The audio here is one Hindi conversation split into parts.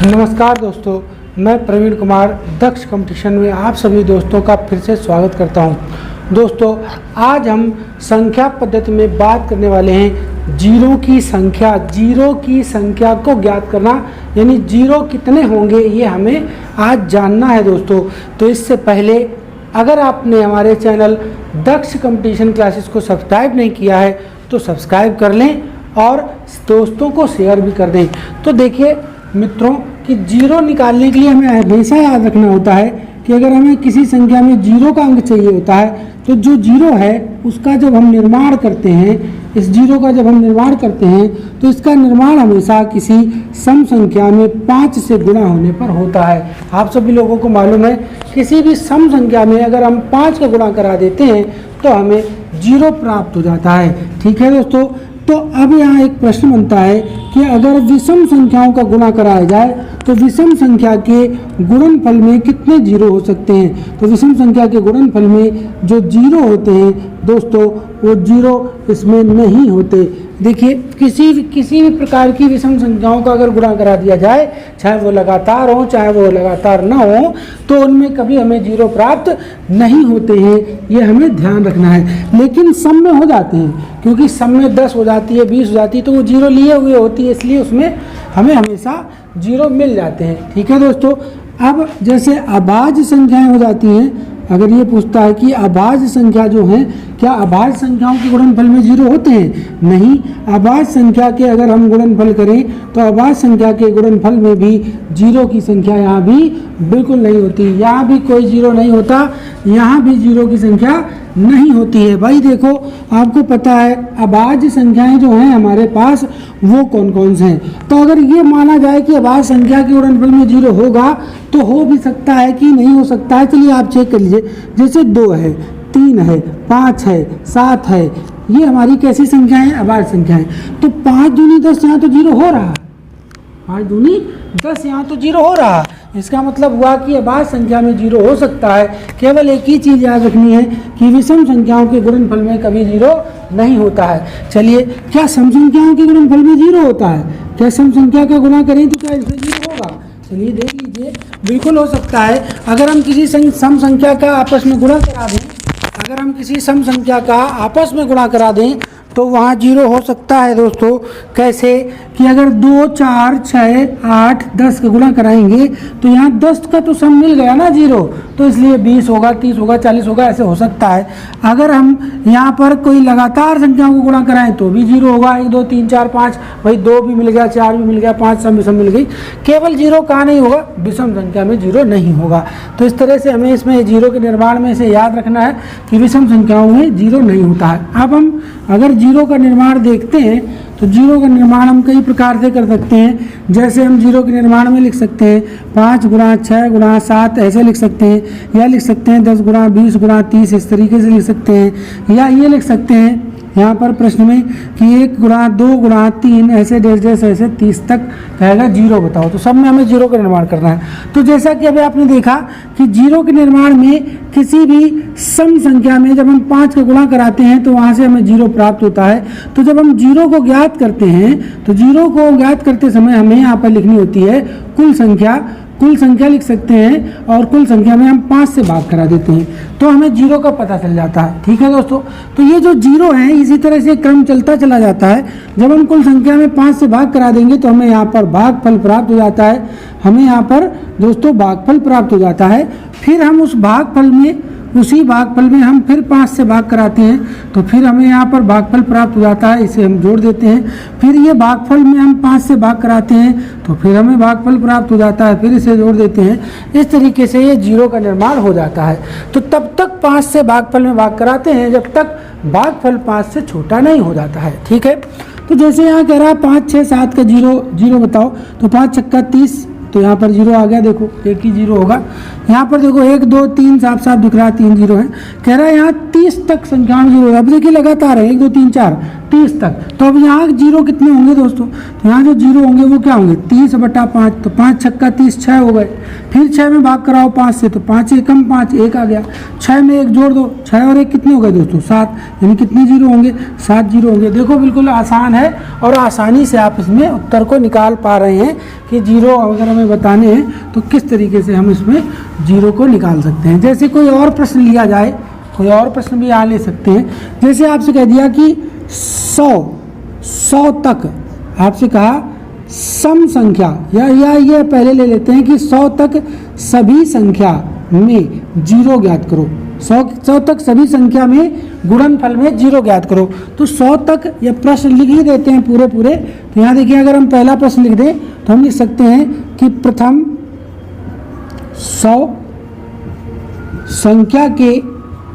नमस्कार दोस्तों, मैं प्रवीण कुमार दक्ष कंपटीशन में आप सभी दोस्तों का फिर से स्वागत करता हूं। दोस्तों, आज हम संख्या पद्धति में बात करने वाले हैं जीरो की संख्या को ज्ञात करना, यानी जीरो कितने होंगे ये हमें आज जानना है दोस्तों। तो इससे पहले अगर आपने हमारे चैनल दक्ष कंपटीशन क्लासेस को सब्सक्राइब नहीं किया है तो सब्सक्राइब कर लें और दोस्तों को शेयर भी कर दें। तो देखिए मित्रों कि जीरो निकालने के लिए हमें हमेशा याद रखना होता है कि अगर हमें किसी संख्या में जीरो का अंक चाहिए होता है तो जो जीरो है उसका जब हम निर्माण करते हैं, इस जीरो का जब हम निर्माण करते हैं तो इसका निर्माण हमेशा किसी सम संख्या में 5 से गुणा होने पर होता है। आप सभी लोगों को मालूम है किसी भी सम संख्या में अगर हम 5 का गुणा करा देते हैं तो हमें जीरो प्राप्त हो जाता है। ठीक है दोस्तों, तो अब यहाँ एक प्रश्न बनता है कि अगर विषम संख्याओं का गुणा कराया जाए तो विषम संख्या के गुणनफल में कितने जीरो हो सकते हैं। तो विषम संख्या के गुणनफल में जो जीरो होते हैं दोस्तों वो जीरो इसमें नहीं होते। देखिए किसी भी प्रकार की विषम संख्याओं का अगर गुणा करा दिया जाए, चाहे वो लगातार हो चाहे वो लगातार ना हो, तो उनमें कभी हमें जीरो प्राप्त नहीं होते हैं, ये हमें ध्यान रखना है। लेकिन सम में हो जाते हैं, क्योंकि सम में 10 हो जाती है 20 हो जाती है तो वो जीरो लिए हुए होती है, इसलिए उसमें हमें हमेशा जीरो मिल जाते हैं। ठीक है दोस्तों, अब जैसे अभाज्य संख्याएं हो जाती हैं, अगर ये पूछता है कि अभाज्य संख्या जो है क्या अभाज्य संख्याओं के गुणनफल में जीरो होते हैं? नहीं, अभाज्य संख्या के अगर हम गुणनफल करें तो अभाज्य संख्या के गुणनफल में भी जीरो की संख्या यहाँ भी बिल्कुल नहीं होती। यहाँ भी कोई जीरो नहीं होता, यहाँ भी जीरो की संख्या नहीं होती है। भाई देखो, आपको पता है अभाज्य संख्याएं जो हैं हमारे पास वो कौन कौन से हैं। तो अगर ये माना जाए कि अभाज्य संख्या के गुणनफल में जीरो होगा तो हो भी सकता है कि नहीं हो सकता है। चलिए आप चेक कर लीजिए, जैसे 2 है, 3 है, 5 है, 7 है, ये हमारी कैसी संख्या है? अभाज्य संख्या है। तो 5 दूनी 10 यहाँ तो जीरो हो रहा, 5 दूनी 10 यहाँ तो जीरो हो रहा। इसका मतलब हुआ कि अभाज्य संख्या में जीरो हो सकता है। केवल एक ही चीज़ याद रखनी है कि विषम संख्याओं के गुणनफल में कभी जीरो नहीं होता है। चलिए, क्या सम संख्याओं के गुणनफल में जीरो होता है? क्या सम संख्या का गुणा करें तो क्या इसमें जीरो होगा? चलिए देख लीजिए, बिल्कुल हो सकता है। अगर हम किसी सम संख्या का आपस में गुणा करा दें, अगर हम किसी सम संख्या का आपस में गुणा करा दें तो वहाँ जीरो हो सकता है दोस्तों। कैसे कि अगर 2, 4, 6, 8, 10 का गुणा कराएंगे तो यहाँ 10 का तो सम मिल गया ना जीरो, तो इसलिए 20 होगा, 30 होगा, 40 होगा, ऐसे हो सकता है। अगर हम यहाँ पर कोई लगातार संख्याओं को गुणा कराएं तो भी जीरो होगा। 1, 2, 3, 4, 5, भाई 2 भी मिल गया, 4 भी मिल गया, 5 सम मिल गई। केवल जीरो कहाँ नहीं होगा? विषम संख्या में जीरो नहीं होगा। तो इस तरह से हमें इसमें जीरो के निर्माण में से याद रखना है कि विषम संख्याओं में जीरो नहीं होता है। अब हम अगर जीरो का निर्माण देखते हैं तो जीरो का निर्माण हम कई प्रकार से कर सकते हैं। जैसे हम जीरो के निर्माण में लिख सकते हैं 5 गुणा 6 गुणा 7, ऐसे लिख सकते हैं, या लिख सकते हैं 10 गुणा 20 गुणा 30, इस तरीके से लिख सकते हैं। या ये लिख सकते हैं यहाँ पर प्रश्न में कि 1 गुणा 2 गुणा 3, ऐसे ऐसे 30 तक कहेगा जीरो बताओ। तो सब में हमें जीरो का निर्माण करना है। तो जैसा कि अभी आपने देखा कि जीरो के निर्माण में किसी भी सम संख्या में जब हम 5 का गुणा कराते हैं तो वहाँ से हमें जीरो प्राप्त होता है। तो जब हम जीरो को ज्ञात करते हैं तो जीरो को ज्ञात करते समय हमें यहाँ पर लिखनी होती है कुल संख्या लिख सकते हैं, और कुल संख्या में हम 5 से भाग करा देते हैं तो हमें जीरो का पता चल जाता है। ठीक है दोस्तों, तो ये जो जीरो है इसी तरह से क्रम चलता चला जाता है। जब हम कुल संख्या में 5 से भाग करा देंगे तो हमें यहाँ पर भागफल प्राप्त हो जाता है। हमें यहाँ पर दोस्तों भागफल प्राप्त हो जाता है। फिर हम उसी भागफल में हम फिर 5 से भाग कराते हैं तो फिर हमें यहाँ पर भागफल प्राप्त हो जाता है, इसे हम जोड़ देते हैं। फिर ये भागफल में हम 5 से भाग कराते हैं तो फिर हमें भागफल प्राप्त हो जाता है, फिर इसे जोड़ देते हैं। इस तरीके से ये जीरो का निर्माण हो जाता है। तो तब तक 5 से भागफल में भाग कराते हैं जब तक भागफल 5 से छोटा नहीं हो जाता है। ठीक है, तो जैसे यहाँ कह रहा है 5, 6, 7 का जीरो बताओ, तो 5 छक्का 30, तो यहाँ पर जीरो आ गया। देखो एक ही जीरो होगा। यहाँ पर देखो 1, 2, 3 साफ साफ दिख रहा है 3 जीरो है। कह रहा है यहाँ 30 तक संख्याओं में जीरो होगा। अब देखिए लगातार है 1 2 3 4 30 तक। तो अब यहाँ जीरो कितने होंगे दोस्तों? तो यहाँ जो जीरो होंगे वो क्या होंगे? 30/5। तो 5 छक्का 30, 6 हो गए। फिर 6 में भाग कराओ 5 से, तो 5 एकम 5, 1 आ गया। 6 में 1 जोड़ दो, 6 और 1 कितने हो गए दोस्तों? 7। यानी कितने जीरो होंगे? 7 जीरो होंगे। देखो बिल्कुल आसान है और आसानी से आप इसमें उत्तर को निकाल पा रहे हैं कि जीरो अगर हमें बताने हैं तो किस तरीके से हम इसमें जीरो को निकाल सकते हैं। जैसे कोई और प्रश्न लिया जाए, कोई और प्रश्न भी यहाँ ले सकते हैं। जैसे आपसे कह दिया कि 100 तक आपसे कहा सम संख्या, या ये पहले ले लेते हैं कि 100 तक सभी संख्या में जीरो ज्ञात करो। 100 तक सभी संख्या में गुणनफल में जीरो ज्ञात करो। तो 100 तक ये प्रश्न लिख ही देते हैं पूरे। तो यहाँ देखिए अगर हम पहला प्रश्न लिख दें तो हम लिख सकते हैं कि प्रथम 100 संख्या के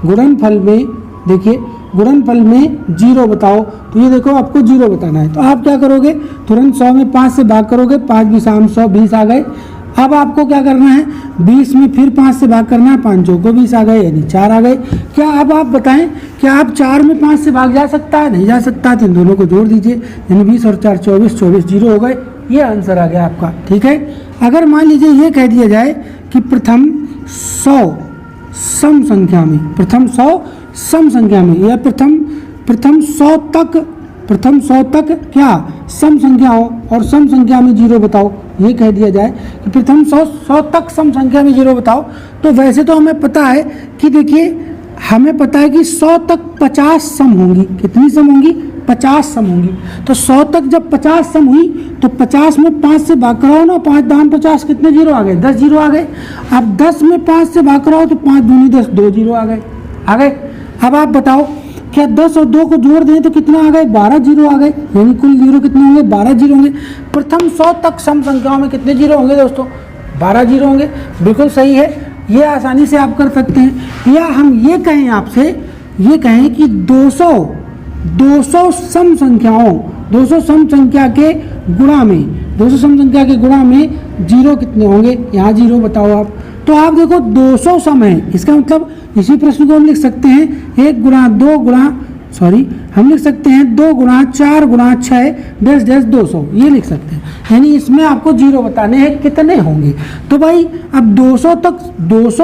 गुणनफल में, देखिए गुणनफल में जीरो बताओ। तो ये देखो आपको जीरो बताना है। तो आप क्या करोगे? तुरंत 100 में 5 से भाग करोगे, 5 भी शाम 100, 20 आ गए। अब आपको क्या करना है? 20 में फिर 5 से भाग करना है, 5 को 20 आ गए, यानी 4 आ गए। क्या अब आप बताएं क्या आप 4 में 5 से भाग जा सकता है? नहीं जा सकता। तो इन दोनों को जोड़ दीजिए, यानी 20 और 4 24, 24 जीरो हो गए। ये आंसर आ गया आपका। ठीक है। अगर मान लीजिए ये कह दिया जाए कि प्रथम 100 सम संख्या में, प्रथम 100 सम संख्या में, या प्रथम 100 तक क्या सम संख्या हो और सम संख्या में जीरो बताओ। ये कह दिया जाए कि प्रथम 100 तक सम संख्या में जीरो बताओ। तो वैसे तो हमें पता है कि देखिए हमें पता है कि 100 तक 50 सम होंगी। कितनी सम होंगी? 50 सम होंगी। तो 100 तक जब 50 सम हुई तो 50 में 5 से भाग कराओ ना, 5 दाम 50, कितने जीरो आ गए? 10 जीरो आ गए। अब 10 में 5 से भाग कराओ तो 5 दूनी 10, 2 जीरो आ गए। अब आप बताओ क्या 10 और 2 को जोड़ दें तो कितना आ गए? 12 जीरो आ गए। यानी कुल जीरो कितने होंगे? 12 जीरो होंगे। प्रथम 100 तक सम संख्याओं में कितने जीरो होंगे दोस्तों? 12 जीरो होंगे। बिल्कुल सही है, ये आसानी से आप कर सकते हैं। या हम ये कहें आपसे, ये कहें कि 200 सम संख्याओं, 200 सम संख्या के गुणा में, 200 सम संख्या के गुणा में जीरो कितने होंगे? यहाँ जीरो बताओ आप। तो आप देखो 200 सम है, इसका मतलब इसी प्रश्न को हम लिख सकते हैं 1 गुणा 2 गुणा, सॉरी हम लिख सकते हैं 2 गुणा 4 गुणा 6 डैश डैश 200, ये लिख सकते हैं। यानी इसमें आपको जीरो बताने हैं कितने होंगे। तो भाई अब 200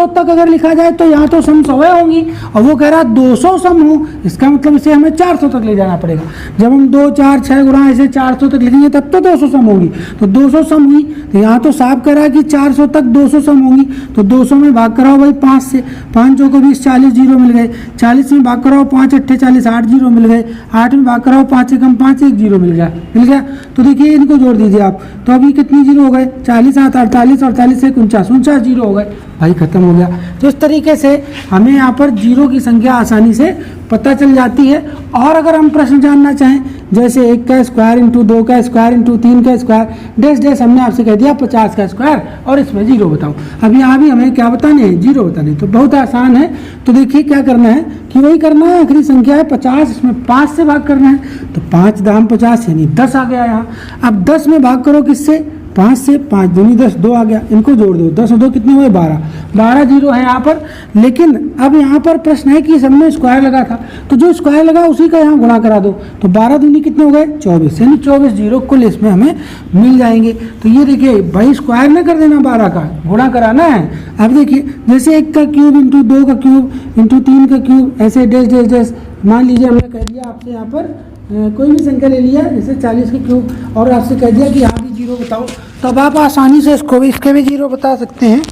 तक अगर लिखा जाए तो यहाँ तो सम 100 होंगी, और वो कह रहा है 200 सम हो, इसका मतलब इसे हमें 400 तक ले जाना पड़ेगा। जब हम 2 4 6 गुणा ऐसे 400 तक लिखेंगे तब तो 200 सम होगी। तो 200 सम हुई, तो यहाँ तो साफ कह रहा है कि 400 तक 200 सम होंगी। तो 200 में भाग कराओ भाई 5 से, 5 चौको 20, 40 जीरो मिल गए। 40 में भाग कराओ 5 अट्ठे 40, 8 जीरो मिल गए। 8 में भाग कराओ 5 एकम 5, 1 जीरो मिल गया। तो देखिए इनको जोड़ दीजिए आप, तो अभी कितनी जीरो हो गए? 40 7 48 और 40 से 49 जीरो हो गए। भाई खत्म हो गया। तो इस तरीके से हमें यहाँ पर जीरो की संख्या आसानी से पता चल जाती है। और अगर हम प्रश्न जानना चाहें जैसे 1 का स्क्वायर इंटू 2 का स्क्वायर इंटू 3 का स्क्वायर डैश डैश, हमने आपसे कह दिया 50 का स्क्वायर और इसमें जीरो बताओ। अब यहाँ भी हमें क्या बताने हैं? जीरो बताने। तो बहुत आसान है। तो देखिए क्या करना है कि वही करना है, आखिरी संख्या है 50, इसमें 5 से भाग करना है। तो 5 दाम 50 यानी 10 आ गया यहाँ। अब 10 में भाग करो किससे? 5 से, 5 दूनी 10, 2 आ गया। इनको जोड़ दो, 10 और 2 कितने हुए? 12 जीरो है यहाँ पर। लेकिन अब यहाँ पर प्रश्न है कि सबने स्क्वायर लगा था, तो जो स्क्वायर लगा उसी का यहाँ गुणा करा दो। तो 12 दूनी कितने हो गए? 24, यानी 24 जीरो कुल इसमें हमें मिल जाएंगे। तो ये देखिए भाई स्क्वायर न कर देना, 12 का गुणा कराना है। अब देखिए जैसे 1 का क्यूब इंटू 2 का क्यूब इंटू 3 का क्यूब, ऐसे डैश डैश डैश। मान लीजिए हमने कह दिया आपसे यहाँ पर कोई भी संख्या ले लिया, जैसे 40 के क्यूब, और आपसे कह दिया कि यहाँ भी जीरो बताओ। तो अब आप आसानी से इसके भी जीरो बता सकते हैं।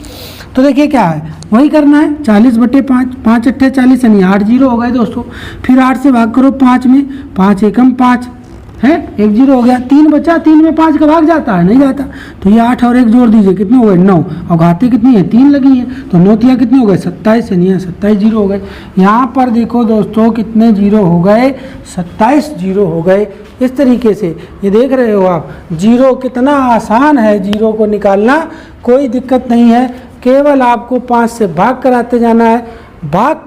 तो देखिए क्या है, वही करना है 40/5, 5 अट्ठे 40 यानी 8 जीरो हो गए दोस्तों। फिर 8 से भाग करो 5 में, 5 एकम 5 है, 1 जीरो हो गया। 3 बचा, 3 में 5 का भाग जाता है? नहीं जाता। तो ये 8 और 1 जोड़ दीजिए, कितने हो गए? 9। और घाते कितनी है? 3 लगी है। तो 9 तिया कितने हो गए? 27, यानी 27 जीरो हो गए। यहाँ पर देखो दोस्तों कितने जीरो हो गए? 27 जीरो हो गए। इस तरीके से ये देख रहे हो आप, जीरो कितना आसान है जीरो को निकालना, कोई दिक्कत नहीं है। केवल आपको 5 से भाग कराते जाना है, भाग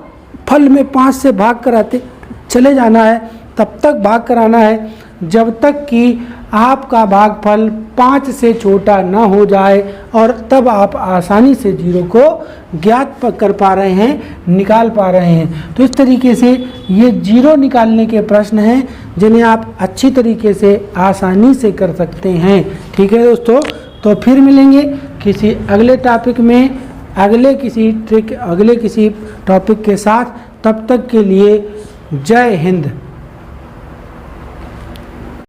फल में 5 से भाग कराते चले जाना है, तब तक भाग कराना है जब तक कि आपका भागफल 5 से छोटा ना हो जाए और तब आप आसानी से जीरो को ज्ञात कर पा रहे हैं, निकाल पा रहे हैं। तो इस तरीके से ये जीरो निकालने के प्रश्न हैं जिन्हें आप अच्छी तरीके से आसानी से कर सकते हैं। ठीक है दोस्तों, तो फिर मिलेंगे किसी अगले टॉपिक में, अगले किसी टॉपिक के साथ। तब तक के लिए जय हिंद।